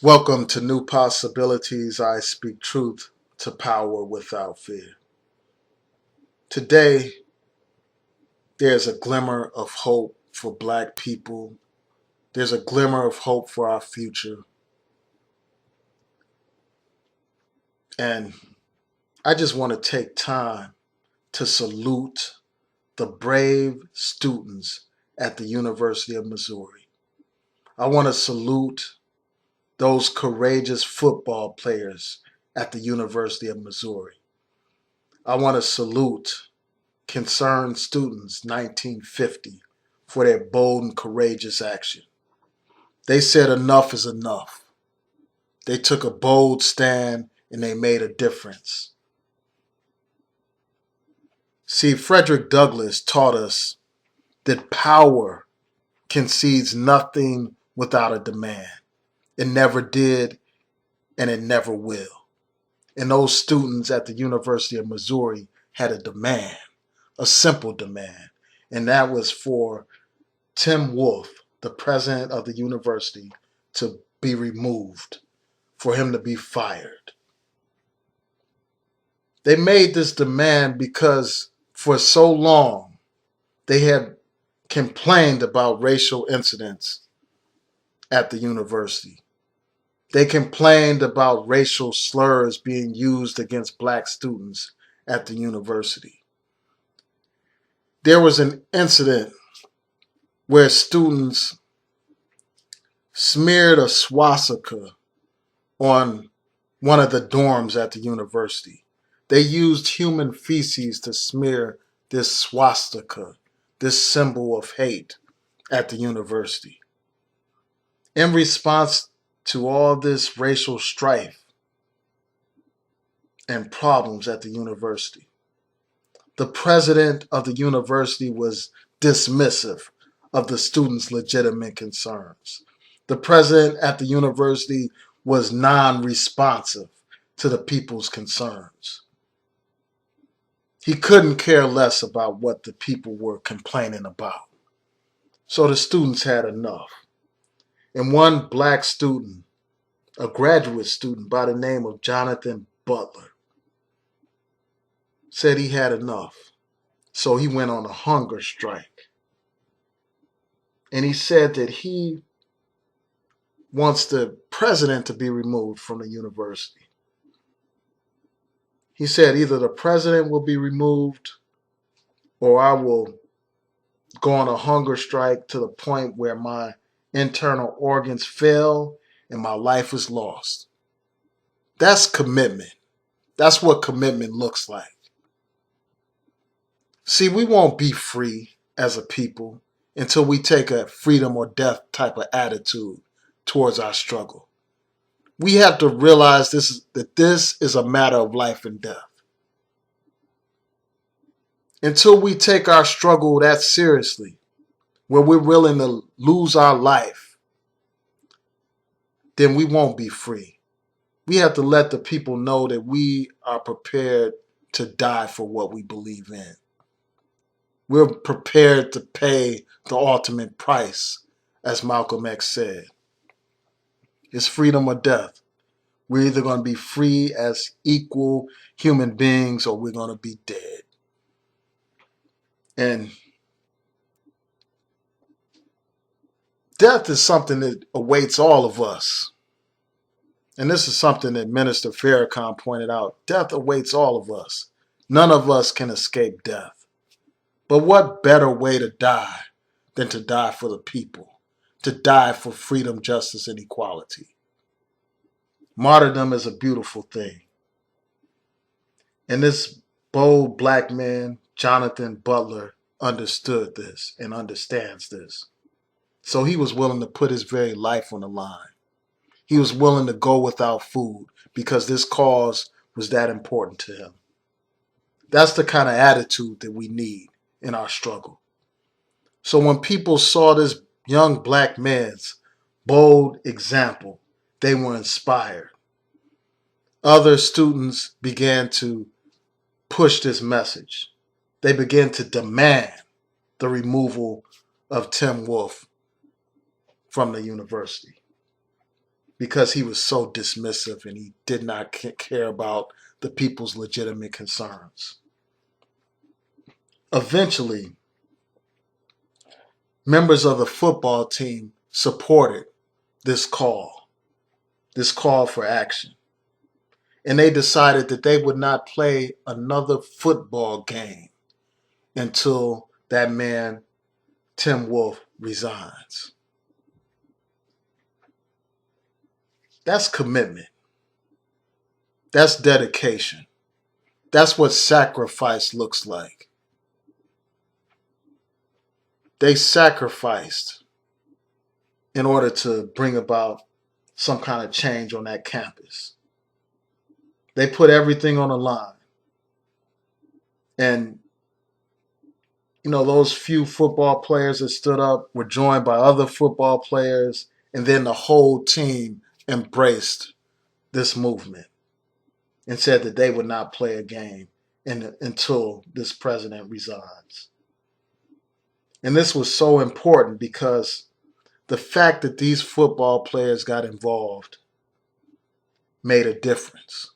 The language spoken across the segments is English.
Welcome to New Possibilities. I speak truth to power without fear. Today, there's a glimmer of hope for Black people. There's a glimmer of hope for our future. And I just want to take time to salute the brave students at the University of Missouri. I want to salute those courageous football players at the University of Missouri. I want to salute Concerned Students 1950 for their bold and courageous action. They said enough is enough. They took a bold stand and they made a difference. See, Frederick Douglass taught us that power concedes nothing without a demand. It never did and it never will. And those students at the University of Missouri had a demand, a simple demand, and that was for Tim Wolfe, the president of the university, to be removed, for him to be fired. They made this demand because for so long they had complained about racial incidents at the university. They complained about racial slurs being used against Black students at the university. There was an incident where students smeared a swastika on one of the dorms at the university. They used human feces to smear this swastika, this symbol of hate at the university. In response to all this racial strife and problems at the university, the president of the university was dismissive of the students' legitimate concerns. The president at the university was non-responsive to the people's concerns. He couldn't care less about what the people were complaining about. So the students had enough. And one Black student, a graduate student by the name of Jonathan Butler, said he had enough. So he went on a hunger strike. And he said that he wants the president to be removed from the university. He said either the president will be removed or I will go on a hunger strike to the point where my internal organs fail and my life is lost. That's commitment. That's what commitment looks like. See, we won't be free as a people until we take a freedom or death type of attitude towards our struggle. We have to realize that this is a matter of life and death. Until we take our struggle that seriously, where we're willing to lose our life, then we won't be free. We have to let the people know that we are prepared to die for what we believe in. We're prepared to pay the ultimate price, as Malcolm X said. It's freedom or death. We're either going to be free as equal human beings or we're going to be dead. And death is something that awaits all of us. And this is something that Minister Farrakhan pointed out. Death awaits all of us. None of us can escape death. But what better way to die than to die for the people, to die for freedom, justice, and equality? Martyrdom is a beautiful thing. And this bold Black man, Jonathan Butler, understood this and understands this. So he was willing to put his very life on the line. He was willing to go without food because this cause was that important to him. That's the kind of attitude that we need in our struggle. So when people saw this young Black man's bold example, they were inspired. Other students began to push this message. They began to demand the removal of Tim Wolfe from the university. because he was so dismissive and he did not care about the people's legitimate concerns. Eventually, members of the football team supported this call for action. And they decided that they would not play another football game until that man, Tim Wolfe, resigns. That's commitment. That's dedication. That's what sacrifice looks like. They sacrificed in order to bring about some kind of change on that campus. They put everything on the line. And, those few football players that stood up were joined by other football players, and then the whole team embraced this movement and said that they would not play a game until this president resigns. And this was so important because the fact that these football players got involved made a difference.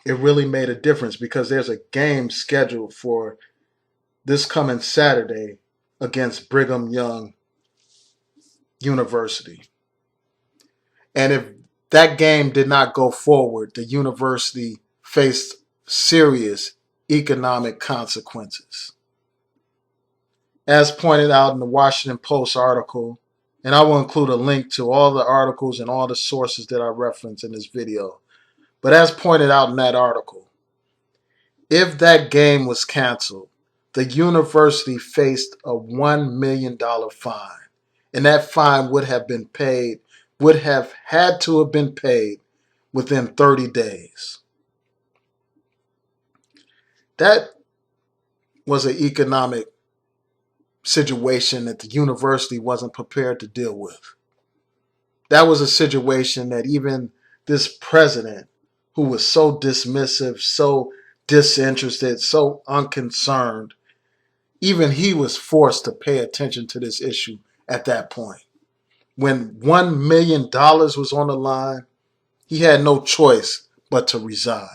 It really made a difference because there's a game scheduled for this coming Saturday against Brigham Young University. And if that game did not go forward, the university faced serious economic consequences. As pointed out in the Washington Post article, and I will include a link to all the articles and all the sources that I reference in this video, but as pointed out in that article, if that game was canceled, the university faced a $1 million fine, and that fine would have had to have been paid within 30 days. That was an economic situation that the university wasn't prepared to deal with. That was a situation that even this president, who was so dismissive, so disinterested, so unconcerned, even he was forced to pay attention to this issue at that point. When $1 million was on the line, he had no choice but to resign.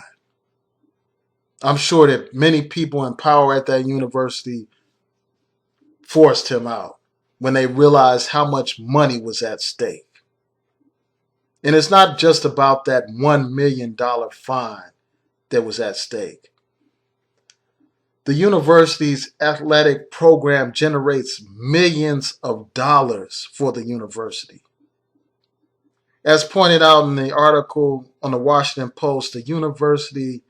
I'm sure that many people in power at that university forced him out when they realized how much money was at stake. And it's not just about that $1 million fine that was at stake. The university's athletic program generates millions of dollars for the university. As pointed out in the article on the Washington Post, the university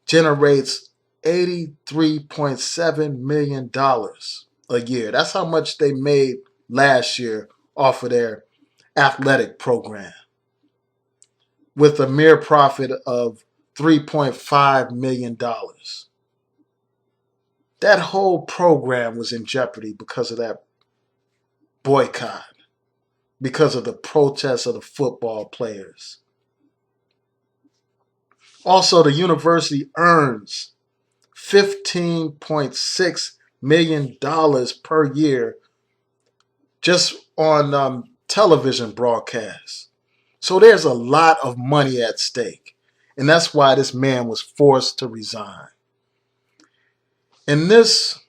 generates $83.7 million a year. That's how much they made last year off of their athletic program, with a mere profit of $3.5 million. That whole program was in jeopardy because of that boycott, because of the protests of the football players. Also, the university earns $15.6 million per year just on television broadcasts. So there's a lot of money at stake. And that's why this man was forced to resign. In this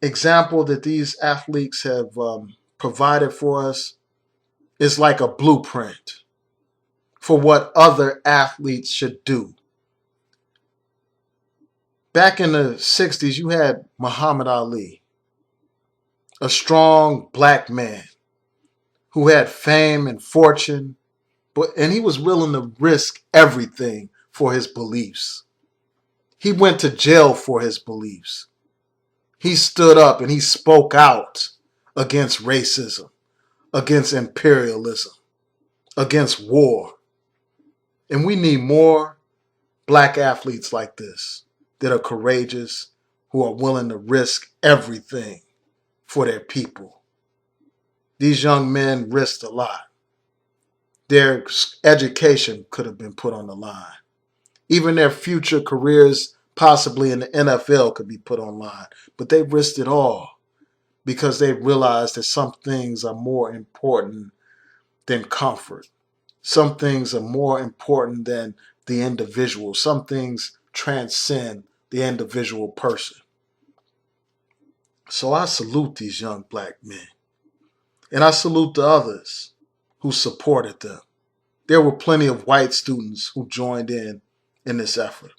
example that these athletes have provided for us is like a blueprint for what other athletes should do. Back in the 60s, you had Muhammad Ali, a strong black man who had fame and fortune, and he was willing to risk everything for his beliefs. He went to jail for his beliefs. He stood up and he spoke out against racism, against imperialism, against war. And we need more black athletes like this that are courageous, who are willing to risk everything for their people. These young men risked a lot. Their education could have been put on the line. Even their future careers, possibly in the NFL, could be put on line. But they risked it all because they realized that some things are more important than comfort. Some things are more important than the individual. Some things transcend the individual person. So I salute these young black men. And I salute the others who supported them. There were plenty of white students who joined in this effort,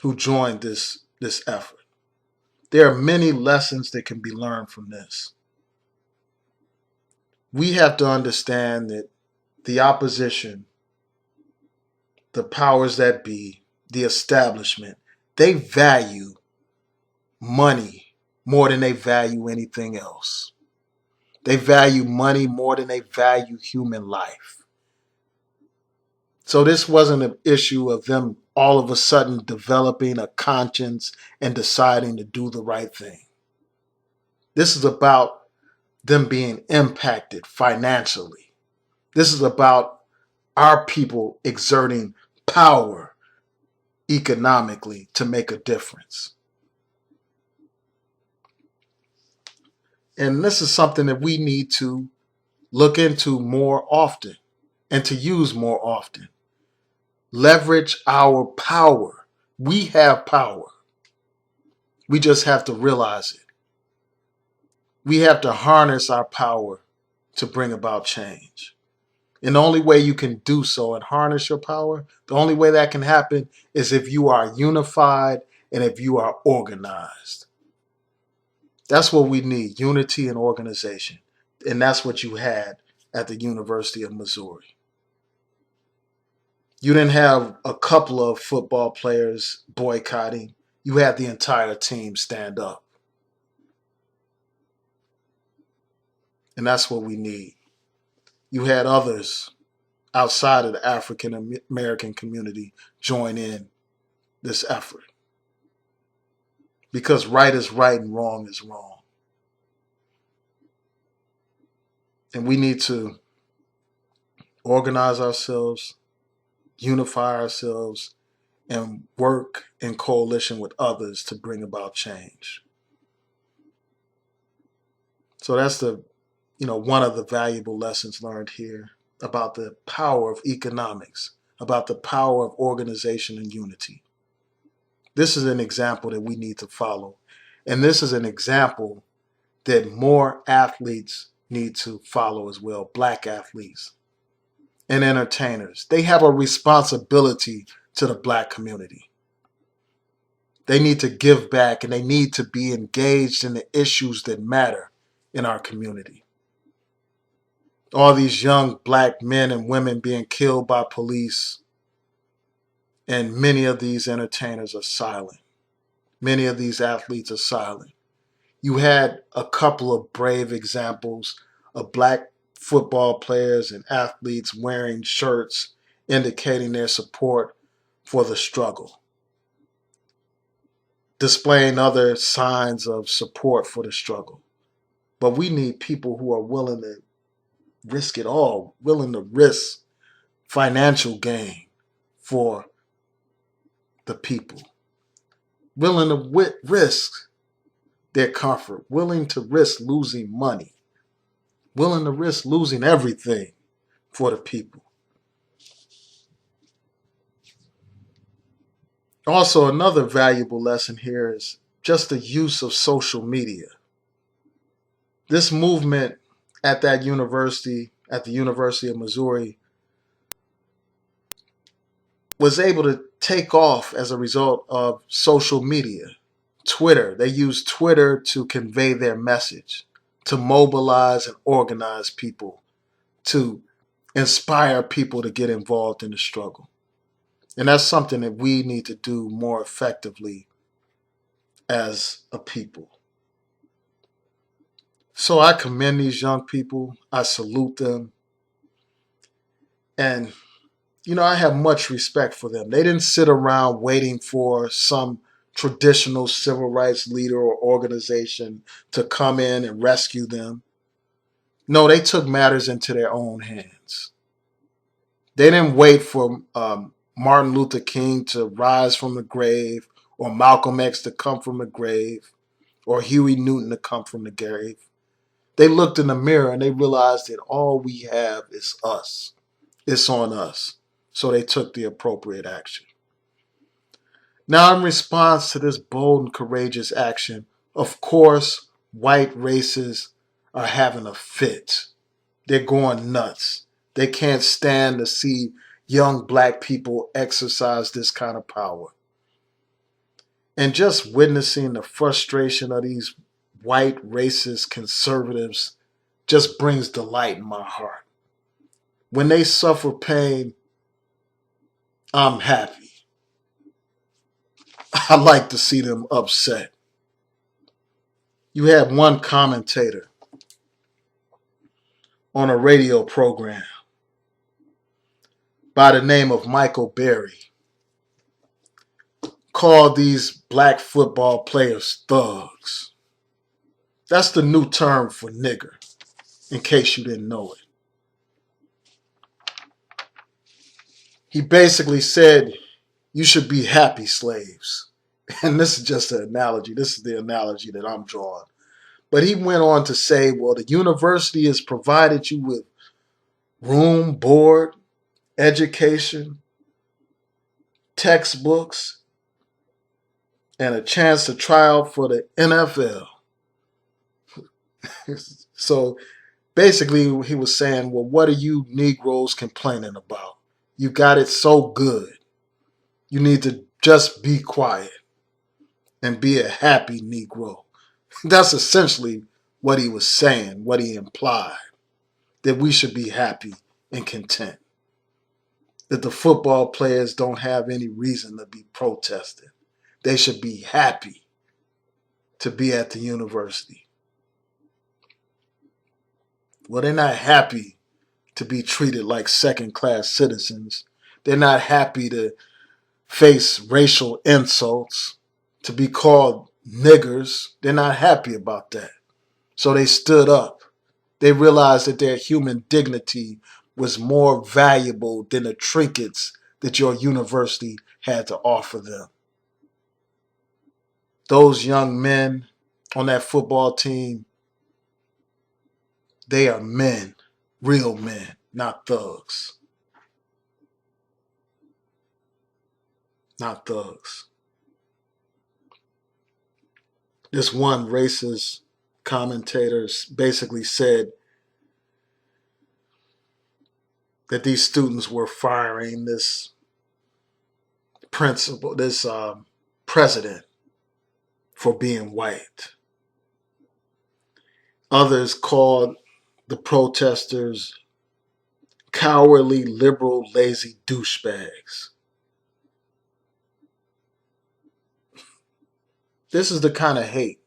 who joined this effort. There are many lessons that can be learned from this. We have to understand that the opposition, the powers that be, the establishment, they value money more than they value anything else. They value money more than they value human life. So this wasn't an issue of them all of a sudden developing a conscience and deciding to do the right thing. This is about them being impacted financially. This is about our people exerting power economically to make a difference. And this is something that we need to look into more often and to use more often. Leverage our power. We have power. We just have to realize it. We have to harness our power to bring about change. And the only way you can do so and harness your power, the only way that can happen is if you are unified and if you are organized. That's what we need, unity and organization. And that's what you had at the University of Missouri. You didn't have a couple of football players boycotting. You had the entire team stand up. And that's what we need. You had others outside of the African American community join in this effort. Because right is right and wrong is wrong. And we need to organize ourselves, unify ourselves, and work in coalition with others to bring about change. So that's one of the valuable lessons learned here about the power of economics, about the power of organization and unity. This is an example that we need to follow. And this is an example that more athletes need to follow as well, black athletes and entertainers. They have a responsibility to the black community. They need to give back and they need to be engaged in the issues that matter in our community. All these young black men and women being killed by police, and many of these entertainers are silent. Many of these athletes are silent. You had a couple of brave examples of black football players and athletes wearing shirts indicating their support for the struggle, displaying other signs of support for the struggle. But we need people who are willing to risk it all, willing to risk financial gain for the people, willing to risk their comfort, willing to risk losing money, willing to risk losing everything for the people. Also, another valuable lesson here is just the use of social media. This movement at that university, at the University of Missouri, was able to take off as a result of social media. Twitter, they used Twitter to convey their message, to mobilize and organize people, to inspire people to get involved in the struggle. And that's something that we need to do more effectively as a people. So I commend these young people. I salute them. And, I have much respect for them. They didn't sit around waiting for some traditional civil rights leader or organization to come in and rescue them. No, they took matters into their own hands. They didn't wait for Martin Luther King to rise from the grave or Malcolm X to come from the grave or Huey Newton to come from the grave. They looked in the mirror and they realized that all we have is us. It's on us. So they took the appropriate action. Now, in response to this bold and courageous action, of course, white racists are having a fit. They're going nuts. They can't stand to see young black people exercise this kind of power. And just witnessing the frustration of these white racist conservatives just brings delight in my heart. When they suffer pain, I'm happy. I like to see them upset. You had one commentator on a radio program by the name of Michael Berry called these black football players thugs. That's the new term for nigger, in case you didn't know it. He basically said, you should be happy slaves. And this is just an analogy. This is the analogy that I'm drawing. But he went on to say, well, the university has provided you with room, board, education, textbooks, and a chance to try out for the NFL. So basically, he was saying, well, what are you Negroes complaining about? You got it so good. You need to just be quiet and be a happy Negro. That's essentially what he was saying, what he implied, that we should be happy and content. That the football players don't have any reason to be protesting. They should be happy to be at the university. Well, they're not happy to be treated like second-class citizens. They're not happy to face racial insults, to be called niggers. They're not happy about that. So they stood up. They realized that their human dignity was more valuable than the trinkets that your university had to offer them. Those young men on that football team, they are men, real men, not thugs. Not thugs. This one racist commentator basically said that these students were firing this principal, this president, for being white. Others called the protesters cowardly, liberal, lazy douchebags. This is the kind of hate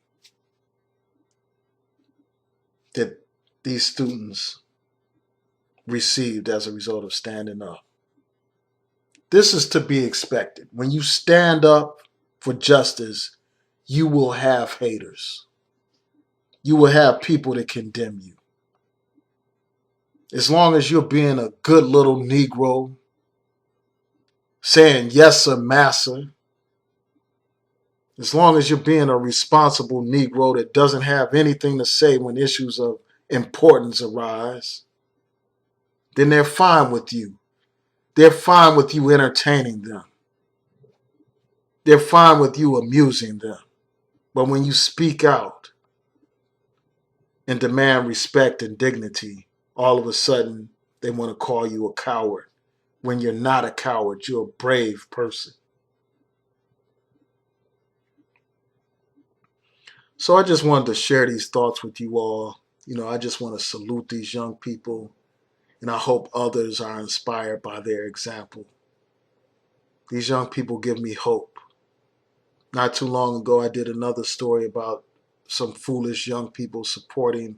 that these students received as a result of standing up. This is to be expected. When you stand up for justice, you will have haters. You will have people that condemn you. As long as you're being a good little Negro, saying yes sir, massa, as long as you're being a responsible Negro that doesn't have anything to say when issues of importance arise, then they're fine with you. They're fine with you entertaining them. They're fine with you amusing them. But when you speak out and demand respect and dignity, all of a sudden they want to call you a coward. When you're not a coward, you're a brave person. So I just wanted to share these thoughts with you all. I just want to salute these young people, and I hope others are inspired by their example. These young people give me hope. Not too long ago, I did another story about some foolish young people supporting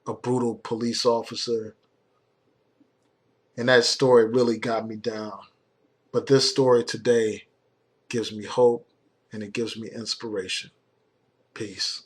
a brutal police officer, and that story really got me down. But this story today gives me hope, and it gives me inspiration. Peace.